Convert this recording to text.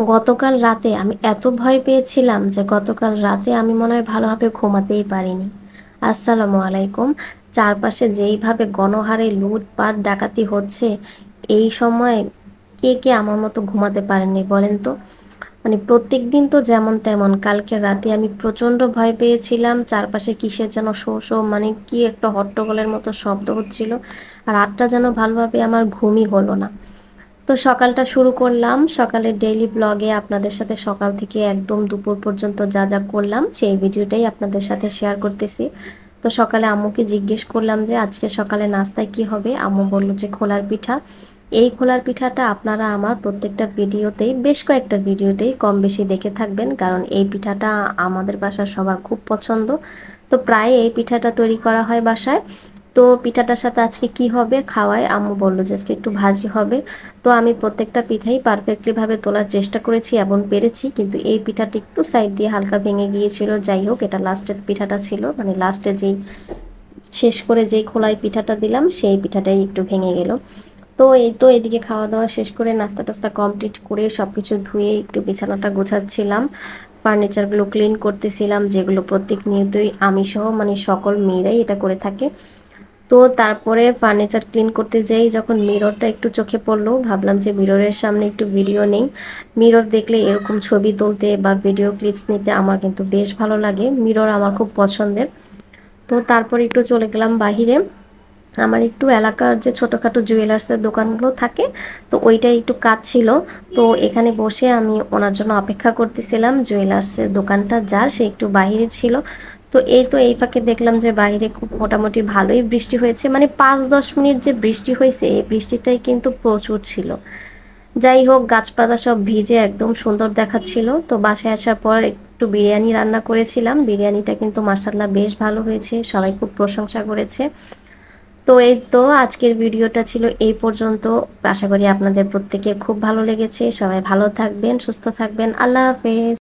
গতকাল রাতে আমি এত ভয় পেয়েছিলাম যে গতকাল রাতে আমি মনে হয় ভালোভাবে ঘুমাতেই পারিনি। আসসালামু আলাইকুম। চারপাশে যেইভাবে গণহারে লুটপাট ডাকাতি হচ্ছে, এই সময় কে কে আমার মতো ঘুমাতে পারেননি বলেন তো? মানে প্রত্যেক দিন তো যেমন তেমন, কালকে রাতে আমি প্রচণ্ড ভয় পেয়েছিলাম। চারপাশে কিসের যেন শো শো, মানে কি একটা হট্টগোলের মতো শব্দ হচ্ছিল। আর রাতটা যেন ভালোভাবে আমার ঘুমই হলো না। তো সকালটা শুরু করলাম। সকালের ডেইলি ব্লগে আপনাদের সাথে সকাল থেকে একদম দুপুর পর্যন্ত যা যা করলাম সেই ভিডিওটাই আপনাদের সাথে শেয়ার করতেছি। তো সকালে আম্মুকে জিজ্ঞেস করলাম যে আজকে সকালে নাস্তায় কি হবে। আম্মু বলল যে খোলার পিঠা। এই খোলার পিঠাটা আপনারা আমার প্রত্যেকটা ভিডিওতেই, বেশ কয়েকটা ভিডিওতেই কম বেশি দেখে থাকবেন, কারণ এই পিঠাটা আমাদের বাসার সবার খুব পছন্দ। তো প্রায় এই পিঠাটা তৈরি করা হয় বাসায়। তো পিঠাটার সাথে আজকে কি হবে খাওয়ায়, আম্মু বললো যে আজকে একটু ভাজি হবে। তো আমি প্রত্যেকটা পিঠাই পারফেক্টলিভাবে তোলার চেষ্টা করেছি এবং পেরেছি, কিন্তু এই পিঠাটা একটু সাইড দিয়ে হালকা ভেঙে গিয়েছিল। যাই হোক, এটা লাস্টের পিঠাটা ছিল, মানে লাস্টে যেই শেষ করে যেই খোলায় পিঠাটা দিলাম সেই পিঠাটাই একটু ভেঙে গেল। তো এই তো এদিকে খাওয়া দাওয়া শেষ করে নাস্তা টাস্তা কমপ্লিট করে সব কিছু ধুয়ে একটু বিছানাটা গোছাচ্ছিলাম, ফার্নিচারগুলো ক্লিন করতেছিলাম, যেগুলো প্রত্যেক নিয়তই আমি সহ মানে সকল মেয়েরাই এটা করে থাকে। তো তারপরে ফার্নিচার ক্লিন করতে যেই যখন মিররটা একটু চোখে পড়লো, ভাবলাম যে মিররের সামনে একটু ভিডিও নেই। মিরর দেখলে এরকম ছবি তুলতে বা ভিডিও ক্লিপস নিতে আমার কিন্তু বেশ ভালো লাগে, মিরর আমার খুব পছন্দের। তো তারপরে একটু চলে গেলাম বাহিরে। আমার একটু এলাকার যে ছোটোখাটো জুয়েলার্সের দোকানগুলো থাকে, তো ওইটাই একটু কাজ ছিল। তো এখানে বসে আমি ওনার জন্য অপেক্ষা করতেছিলাম। জুয়েলার্সের দোকানটা যার, সে একটু বাহিরে ছিল। তো এই ফাঁকে দেখলাম যে বাইরে খুব মোটামুটি ভালোই বৃষ্টি হয়েছে, মানে 5-10 মিনিট যে বৃষ্টি হয়েছে, এই বৃষ্টিটাই কিন্তু প্রচুর ছিল। যাই হোক, গাছপালা সব ভিজে একদম সুন্দর দেখাচ্ছিল। তো বাসায় আসার পর একটু বিরিয়ানি রান্না করেছিলাম, বিরিয়ানিটা কিন্তু মাশাআল্লাহ বেশ ভালো হয়েছে, সবাই খুব প্রশংসা করেছে। তো এই তো আজকের ভিডিওটা ছিল এই পর্যন্ত। আশা করি আপনাদের প্রত্যেকের খুব ভালো লেগেছে। সবাই ভালো থাকবেন, সুস্থ থাকবেন। আল্লাহ হাফেজ।